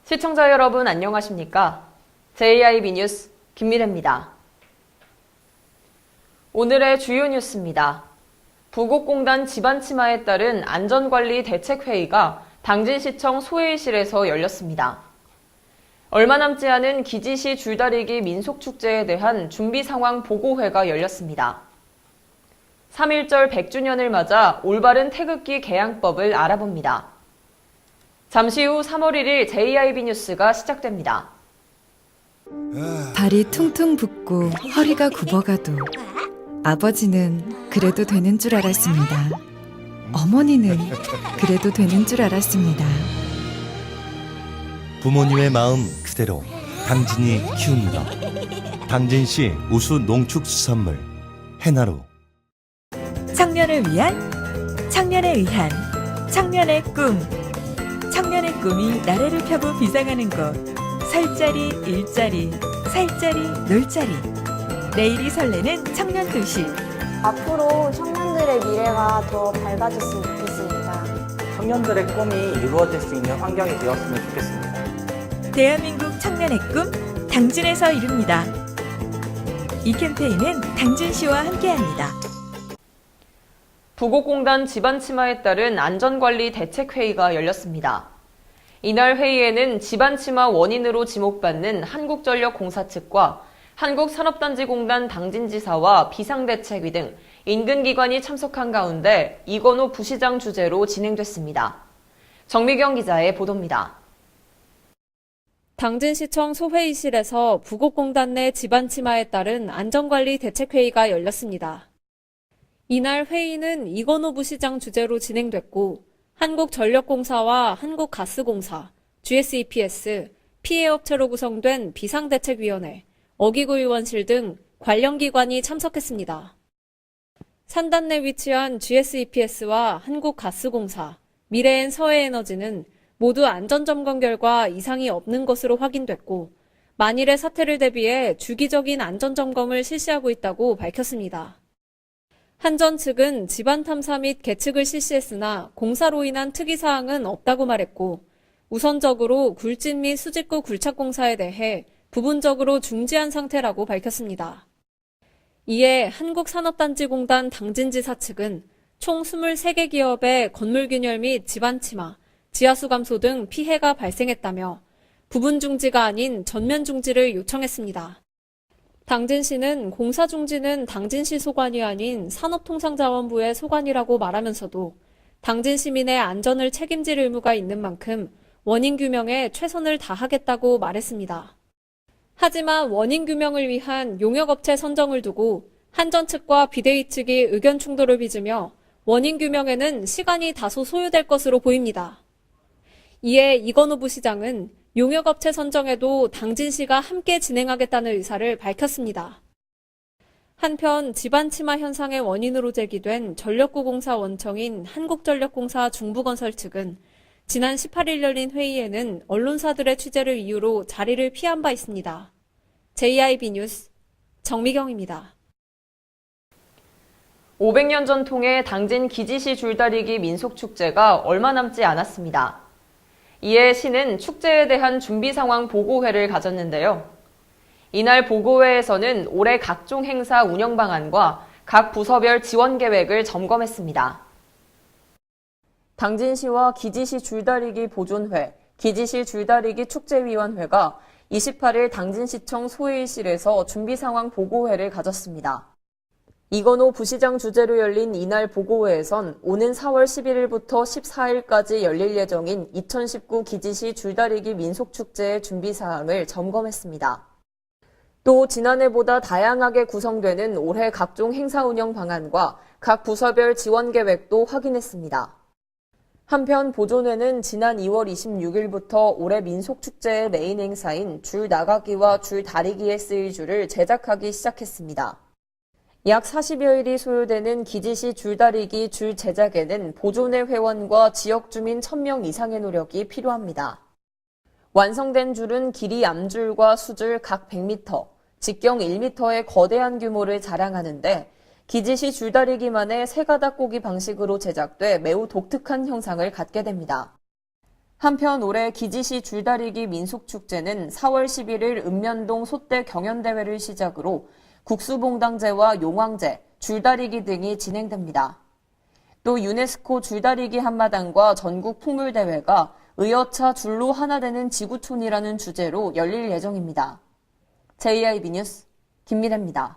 시청자 여러분 안녕하십니까? JIB 뉴스 김미래입니다. 오늘의 주요 뉴스입니다. 부곡공단 집안치마에 따른 안전관리 대책회의가 당진시청 소회의실에서 열렸습니다. 얼마 남지 않은 기지시 줄다리기 민속축제에 대한 준비상황 보고회가 열렸습니다. 3.1절 100주년을 맞아 올바른 태극기 개양법을 알아봅니다. 잠시 후 3월 1일 JIB 뉴스가 시작됩니다. 발이 퉁퉁 붓고 허리가 굽어가도 아버지는 그래도 되는 줄 알았습니다. 어머니는 그래도 되는 줄 알았습니다. 부모님의 마음 그대로 당진이 키웁니다. 당진시 우수 농축수산물 해나루. 청년을 위한, 청년에 의한, 청년의 꿈. 청년의 꿈이 나래를 펴고 비상하는 곳. 설자리, 일자리, 살자리, 놀자리. 내일이 설레는 청년도시. 앞으로 청년들의 미래가 더 밝아졌으면 좋겠습니다. 청년들의 꿈이 이루어질 수 있는 환경이 되었으면 좋겠습니다. 대한민국 청년의 꿈, 당진에서 이룹니다. 이 캠페인은 당진시와 함께합니다. 부곡공단 집안치마에 따른 안전관리 대책회의가 열렸습니다. 이날 회의에는 집안치마 원인으로 지목받는 한국전력공사 측과 한국산업단지공단 당진지사와 비상대책위 등 인근기관이 참석한 가운데 이건호 부시장 주재로 진행됐습니다. 정미경 기자의 보도입니다. 당진시청 소회의실에서 부곡공단 내 집안치마에 따른 안전관리 대책회의가 열렸습니다. 이날 회의는 이건호 부시장 주재로 진행됐고 한국전력공사와 한국가스공사, GSEPS, 피해업체로 구성된 비상대책위원회, 어기구의원실 등 관련 기관이 참석했습니다. 산단 내 위치한 GSEPS와 한국가스공사, 미래엔 서해에너지는 모두 안전점검 결과 이상이 없는 것으로 확인됐고 만일의 사태를 대비해 주기적인 안전점검을 실시하고 있다고 밝혔습니다. 한전 측은 집안 탐사 및 계측을 실시했으나 공사로 인한 특이사항은 없다고 말했고 우선적으로 굴진 및 수직구 굴착공사에 대해 부분적으로 중지한 상태라고 밝혔습니다. 이에 한국산업단지공단 당진지사 측은 총 23개 기업의 건물균열 및 집안치마, 지하수 감소 등 피해가 발생했다며 부분 중지가 아닌 전면 중지를 요청했습니다. 당진시는 공사 중지는 당진시 소관이 아닌 산업통상자원부의 소관이라고 말하면서도 당진 시민의 안전을 책임질 의무가 있는 만큼 원인 규명에 최선을 다하겠다고 말했습니다. 하지만 원인 규명을 위한 용역업체 선정을 두고 한전 측과 비대위 측이 의견 충돌을 빚으며 원인 규명에는 시간이 다소 소요될 것으로 보입니다. 이에 이건호 부시장은 용역업체 선정에도 당진시가 함께 진행하겠다는 의사를 밝혔습니다. 한편 집안치마 현상의 원인으로 제기된 전력구공사 원청인 한국전력공사 중부건설 측은 지난 18일 열린 회의에는 언론사들의 취재를 이유로 자리를 피한 바 있습니다. JIB 뉴스 정미경입니다. 500년 전통의 당진 기지시 줄다리기 민속축제가 얼마 남지 않았습니다. 이에 시는 축제에 대한 준비 상황 보고회를 가졌는데요. 이날 보고회에서는 올해 각종 행사 운영 방안과 각 부서별 지원 계획을 점검했습니다. 당진시와 기지시 줄다리기 보존회, 기지시 줄다리기 축제위원회가 28일 당진시청 소회의실에서 준비 상황 보고회를 가졌습니다. 이건호 부시장 주재로 열린 이날 보고회에선 오는 4월 11일부터 14일까지 열릴 예정인 2019 기지시 줄다리기 민속축제의 준비사항을 점검했습니다. 또 지난해보다 다양하게 구성되는 올해 각종 행사 운영 방안과 각 부서별 지원 계획도 확인했습니다. 한편 보존회는 지난 2월 26일부터 올해 민속축제의 메인 행사인 줄 나가기와 줄 다리기에 쓰일 줄을 제작하기 시작했습니다. 약 40여일이 소요되는 기지시 줄다리기 줄 제작에는 보존회 회원과 지역 주민 1000명 이상의 노력이 필요합니다. 완성된 줄은 길이 암줄과 수줄 각 100m, 직경 1m의 거대한 규모를 자랑하는데 기지시 줄다리기만의 세 가닥 꼬기 방식으로 제작돼 매우 독특한 형상을 갖게 됩니다. 한편 올해 기지시 줄다리기 민속축제는 4월 11일 읍면동 솥대 경연대회를 시작으로 국수봉당제와 용왕제, 줄다리기 등이 진행됩니다. 또 유네스코 줄다리기 한마당과 전국 풍물대회가 의어차 줄로 하나 되는 지구촌이라는 주제로 열릴 예정입니다. JIB 뉴스 김미래입니다.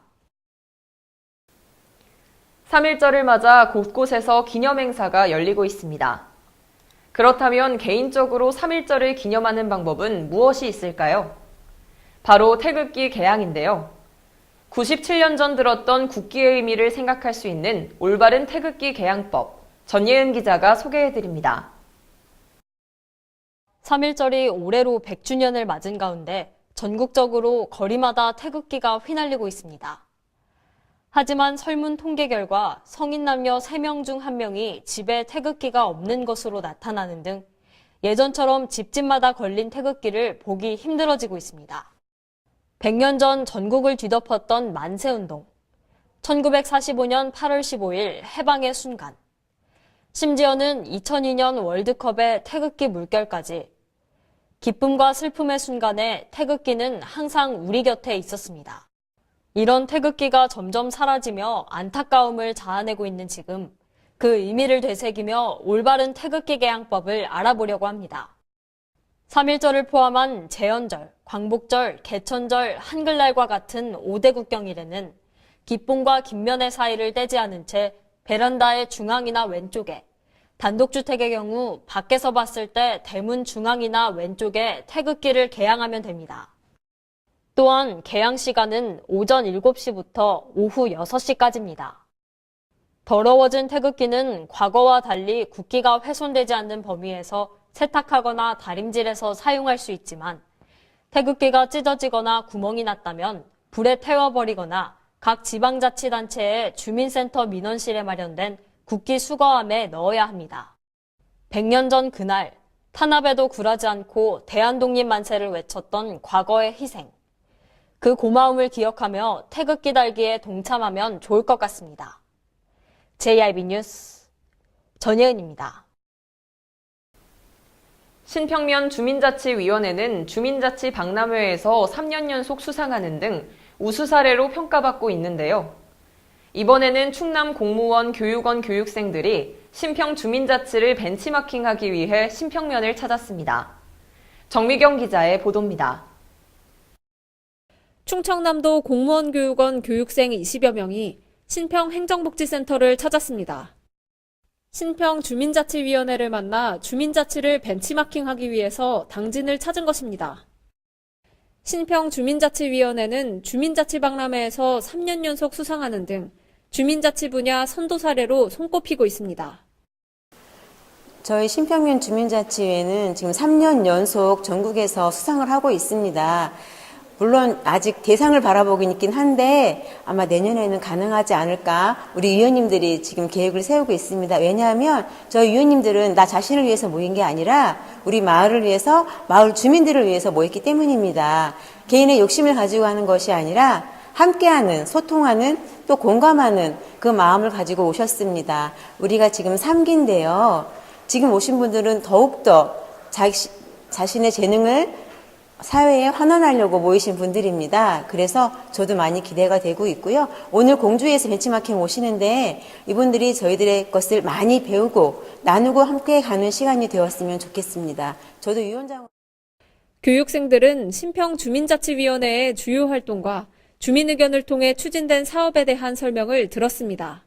3.1절을 맞아 곳곳에서 기념행사가 열리고 있습니다. 그렇다면 개인적으로 3.1절을 기념하는 방법은 무엇이 있을까요? 바로 태극기 개양인데요. 97년 전 들었던 국기의 의미를 생각할 수 있는 올바른 태극기 개양법, 전예은 기자가 소개해드립니다. 3.1절이 올해로 100주년을 맞은 가운데 전국적으로 거리마다 태극기가 휘날리고 있습니다. 하지만 설문 통계 결과 성인 남녀 3명 중 1명이 집에 태극기가 없는 것으로 나타나는 등 예전처럼 집집마다 걸린 태극기를 보기 힘들어지고 있습니다. 100년 전 전국을 뒤덮었던 만세운동, 1945년 8월 15일 해방의 순간, 심지어는 2002년 월드컵의 태극기 물결까지 기쁨과 슬픔의 순간에 태극기는 항상 우리 곁에 있었습니다. 이런 태극기가 점점 사라지며 안타까움을 자아내고 있는 지금 그 의미를 되새기며 올바른 태극기 개양법을 알아보려고 합니다. 3.1절을 포함한 제헌절, 광복절, 개천절, 한글날과 같은 5대 국경일에는 기쁨과 김면의 사이를 떼지 않은 채 베란다의 중앙이나 왼쪽에, 단독주택의 경우 밖에서 봤을 때 대문 중앙이나 왼쪽에 태극기를 개양하면 됩니다. 또한 개양 시간은 오전 7시부터 오후 6시까지입니다. 더러워진 태극기는 과거와 달리 국기가 훼손되지 않는 범위에서 세탁하거나 다림질해서 사용할 수 있지만 태극기가 찢어지거나 구멍이 났다면 불에 태워버리거나 각 지방자치단체의 주민센터 민원실에 마련된 국기 수거함에 넣어야 합니다. 100년 전 그날 탄압에도 굴하지 않고 대한독립 만세를 외쳤던 과거의 희생. 그 고마움을 기억하며 태극기 달기에 동참하면 좋을 것 같습니다. JIB 뉴스 전예은입니다. 신평면 주민자치위원회는 주민자치 박람회에서 3년 연속 수상하는 등 우수 사례로 평가받고 있는데요. 이번에는 충남 공무원 교육원 교육생들이 신평 주민자치를 벤치마킹하기 위해 신평면을 찾았습니다. 정미경 기자의 보도입니다. 충청남도 공무원 교육원 교육생 20여 명이 신평 행정복지센터를 찾았습니다. 신평 주민자치위원회를 만나 주민자치를 벤치마킹하기 위해서 당진을 찾은 것입니다. 신평 주민자치위원회는 주민자치박람회에서 3년 연속 수상하는 등 주민자치 분야 선도 사례로 손꼽히고 있습니다. 저희 신평면 주민자치회는 지금 3년 연속 전국에서 수상을 하고 있습니다. 물론 아직 대상을 바라보고 있긴 한데 아마 내년에는 가능하지 않을까 우리 위원님들이 지금 계획을 세우고 있습니다. 왜냐하면 저희 위원님들은 나 자신을 위해서 모인 게 아니라 우리 마을을 위해서, 마을 주민들을 위해서 모였기 때문입니다. 개인의 욕심을 가지고 하는 것이 아니라 함께하는, 소통하는, 또 공감하는 그 마음을 가지고 오셨습니다. 우리가 지금 3기인데요. 지금 오신 분들은 더욱더 자신의 재능을 사회에 환원하려고 모이신 분들입니다. 그래서 저도 많이 기대가 되고 있고요. 오늘 공주에서 벤치마킹 오시는데 이분들이 저희들의 것을 많이 배우고 나누고 함께 가는 시간이 되었으면 좋겠습니다. 저도 위원장 교육생들은 신평 주민자치위원회의 주요 활동과 주민 의견을 통해 추진된 사업에 대한 설명을 들었습니다.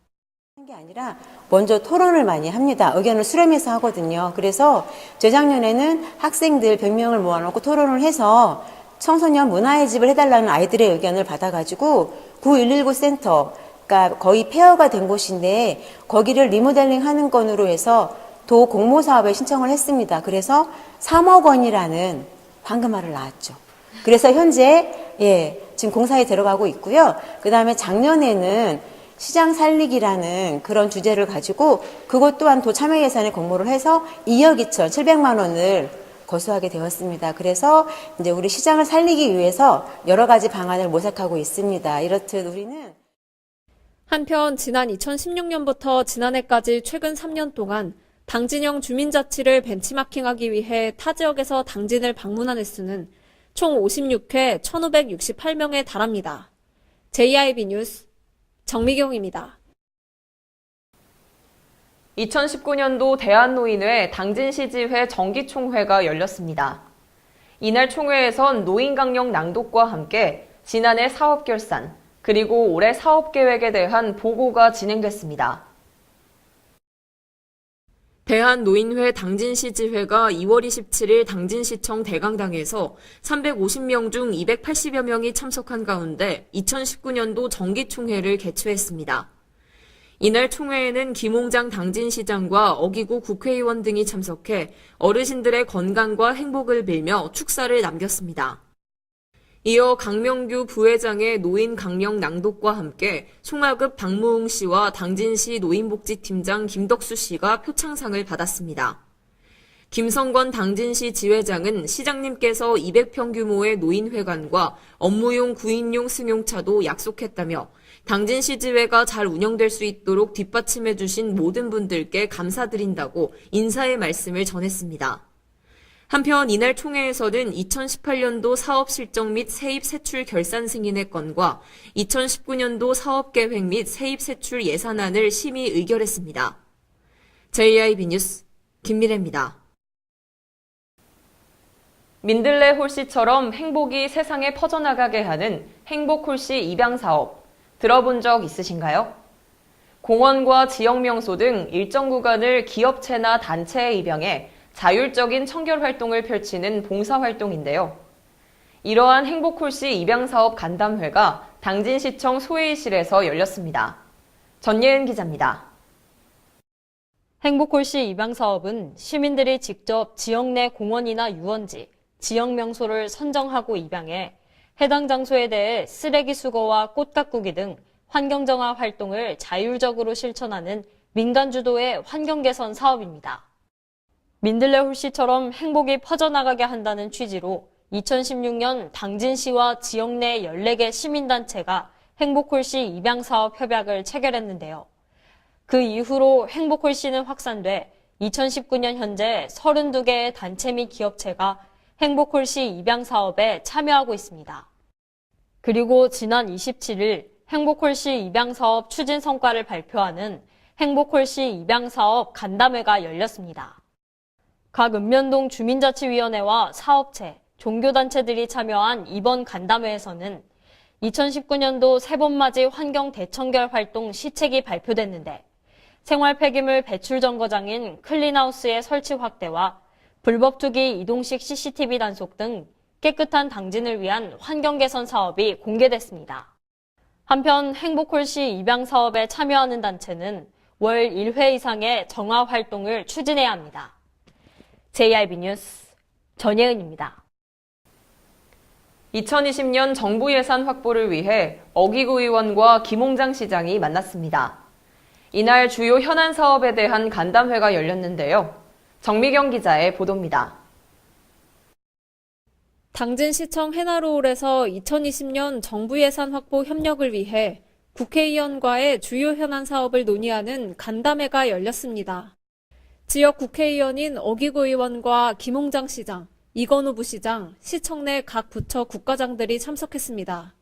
게 아니라 먼저 토론을 많이 합니다. 의견을 수렴해서 하거든요. 그래서 재작년에는 학생들 100명을 모아놓고 토론을 해서 청소년 문화의 집을 해달라는 아이들의 의견을 받아가지고 9119 센터가 거의 폐허가 된 곳인데 거기를 리모델링 하는 건으로 해서 도 공모사업에 신청을 했습니다. 그래서 3억 원이라는 황금알을 낳았죠. 그래서 현재 지금 공사에 들어가고 있고요. 그 다음에 작년에는 시장 살리기라는 그런 주제를 가지고 그것 또한 도 참여 예산에 공모를 해서 2억 2,700만 원을 거수하게 되었습니다. 그래서 이제 우리 시장을 살리기 위해서 여러 가지 방안을 모색하고 있습니다. 이렇듯 우리는 한편 지난 2016년부터 지난해까지 최근 3년 동안 당진형 주민자치를 벤치마킹하기 위해 타 지역에서 당진을 방문한 횟수는 총 56회 1,568명에 달합니다. JIB 뉴스 정미경입니다. 2019년도 대한노인회 당진시지회 정기총회가 열렸습니다. 이날 총회에선 노인강령 낭독과 함께 지난해 사업 결산, 그리고 올해 사업 계획에 대한 보고가 진행됐습니다. 대한노인회 당진시지회가 2월 27일 당진시청 대강당에서 350명 중 280여 명이 참석한 가운데 2019년도 정기총회를 개최했습니다. 이날 총회에는 김홍장 당진시장과 어기구 국회의원 등이 참석해 어르신들의 건강과 행복을 빌며 축사를 남겼습니다. 이어 강명규 부회장의 노인 강령 낭독과 함께 송하급 박무웅 씨와 당진시 노인복지팀장 김덕수 씨가 표창상을 받았습니다. 김성권 당진시 지회장은 시장님께서 200평 규모의 노인회관과 업무용 9인용 승용차도 약속했다며 당진시 지회가 잘 운영될 수 있도록 뒷받침해 주신 모든 분들께 감사드린다고 인사의 말씀을 전했습니다. 한편 이날 총회에서는 2018년도 사업 실적 및 세입 세출 결산 승인의 건과 2019년도 사업 계획 및 세입 세출 예산안을 심의 의결했습니다. JIB 뉴스 김미래입니다. 민들레 홀씨처럼 행복이 세상에 퍼져나가게 하는 행복 홀씨 입양 사업 들어본 적 있으신가요? 공원과 지역 명소 등 일정 구간을 기업체나 단체에 입양해 자율적인 청결 활동을 펼치는 봉사활동인데요. 이러한 행복홀씨 입양사업 간담회가 당진시청 소회의실에서 열렸습니다. 전예은 기자입니다. 행복홀씨 입양사업은 시민들이 직접 지역 내 공원이나 유원지, 지역 명소를 선정하고 입양해 해당 장소에 대해 쓰레기 수거와 꽃 가꾸기 등 환경정화 활동을 자율적으로 실천하는 민간 주도의 환경 개선 사업입니다. 민들레 홀씨처럼 행복이 퍼져나가게 한다는 취지로 2016년 당진시와 지역 내 14개 시민단체가 행복홀씨 입양사업 협약을 체결했는데요. 그 이후로 행복홀씨는 확산돼 2019년 현재 32개의 단체 및 기업체가 행복홀씨 입양사업에 참여하고 있습니다. 그리고 지난 27일 행복홀씨 입양사업 추진 성과를 발표하는 행복홀씨 입양사업 간담회가 열렸습니다. 각 읍면동 주민자치위원회와 사업체, 종교단체들이 참여한 이번 간담회에서는 2019년도 세번맞이 환경 대청결 활동 시책이 발표됐는데 생활 폐기물 배출 정거장인 클린하우스의 설치 확대와 불법 투기 이동식 CCTV 단속 등 깨끗한 당진을 위한 환경 개선 사업이 공개됐습니다. 한편 행복홀씨 입양 사업에 참여하는 단체는 월 1회 이상의 정화 활동을 추진해야 합니다. JIB 뉴스 전예은입니다. 2020년 정부 예산 확보를 위해 어기구 의원과 김홍장 시장이 만났습니다. 이날 주요 현안 사업에 대한 간담회가 열렸는데요. 정미경 기자의 보도입니다. 당진시청 해나루홀에서 2020년 정부 예산 확보 협력을 위해 국회의원과의 주요 현안 사업을 논의하는 간담회가 열렸습니다. 지역 국회의원인 어기구 의원과 김홍장 시장, 이건우 부시장, 시청 내 각 부처 국과장들이 참석했습니다.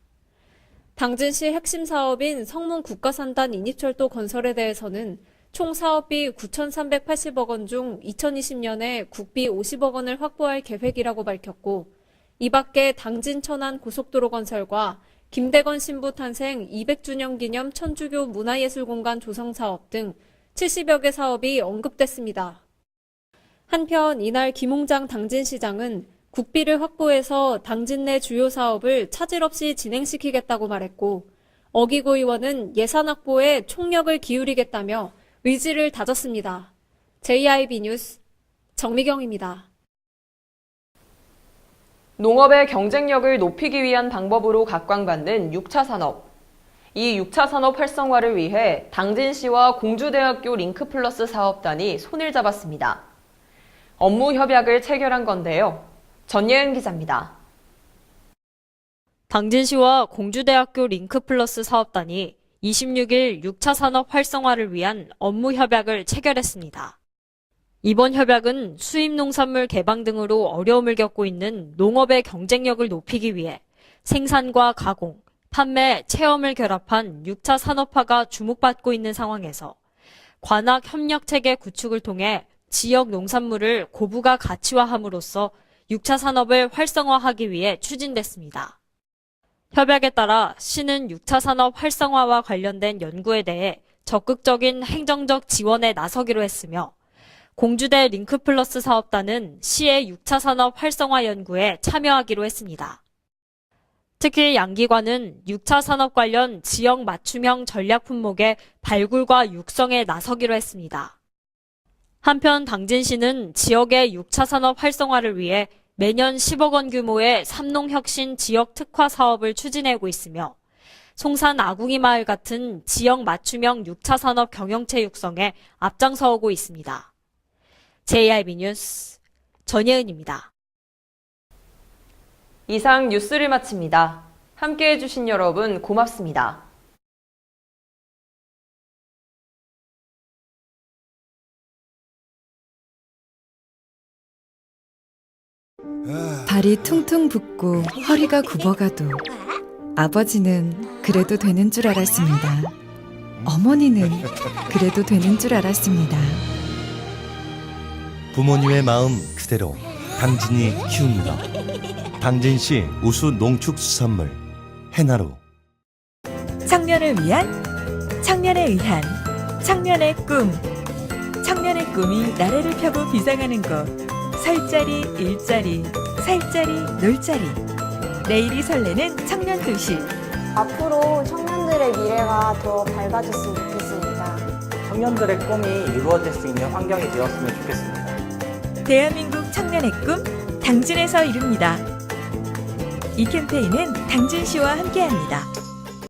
당진시 핵심 사업인 성문 국가산단 인입철도 건설에 대해서는 총 사업비 9,380억 원 중 2020년에 국비 50억 원을 확보할 계획이라고 밝혔고, 이 밖에 당진 천안 고속도로 건설과 김대건 신부 탄생 200주년 기념 천주교 문화예술공간 조성 사업 등 70여 개 사업이 언급됐습니다. 한편 이날 김홍장 당진시장은 국비를 확보해서 당진 내 주요 사업을 차질 없이 진행시키겠다고 말했고, 어기구 의원은 예산 확보에 총력을 기울이겠다며 의지를 다졌습니다. JIB 뉴스 정미경입니다. 농업의 경쟁력을 높이기 위한 방법으로 각광받는 6차 산업. 이 6차 산업 활성화를 위해 당진시와 공주대학교 링크플러스 사업단이 손을 잡았습니다. 업무 협약을 체결한 건데요. 전예은 기자입니다. 당진시와 공주대학교 링크플러스 사업단이 26일 6차 산업 활성화를 위한 업무 협약을 체결했습니다. 이번 협약은 수입 농산물 개방 등으로 어려움을 겪고 있는 농업의 경쟁력을 높이기 위해 생산과 가공, 판매, 체험을 결합한 6차 산업화가 주목받고 있는 상황에서 관악 협력체계 구축을 통해 지역 농산물을 고부가 가치화함으로써 6차 산업을 활성화하기 위해 추진됐습니다. 협약에 따라 시는 6차 산업 활성화와 관련된 연구에 대해 적극적인 행정적 지원에 나서기로 했으며 공주대 링크플러스 사업단은 시의 6차 산업 활성화 연구에 참여하기로 했습니다. 특히 양기관은 6차 산업 관련 지역 맞춤형 전략 품목의 발굴과 육성에 나서기로 했습니다. 한편 당진시는 지역의 6차 산업 활성화를 위해 매년 10억 원 규모의 삼농혁신 지역 특화 사업을 추진하고 있으며 송산 아궁이 마을 같은 지역 맞춤형 6차 산업 경영체 육성에 앞장서고 있습니다. JIB 뉴스 전예은입니다. 이상 뉴스를 마칩니다. 함께해 주신 여러분 고맙습니다. 발이 퉁퉁 붓고 허리가 굽어가도 아버지는 그래도 되는 줄 알았습니다. 어머니는 그래도 되는 줄 알았습니다. 부모님의 마음 그대로 당진이 키웁니다. 당진시 우수 농축수산물 해나루. 청년을 위한, 청년에 의한, 청년의 꿈. 청년의 꿈이 나래를 펴고 비상하는 곳. 설자리, 일자리, 살자리, 놀자리. 내일이 설레는 청년도시. 앞으로 청년들의 미래가 더 밝아졌으면 좋겠습니다. 청년들의 꿈이 이루어질 수 있는 환경이 되었으면 좋겠습니다. 대한민국 청년의 꿈, 당진에서 이룹니다. 이 캠페인은 당진시와 함께합니다.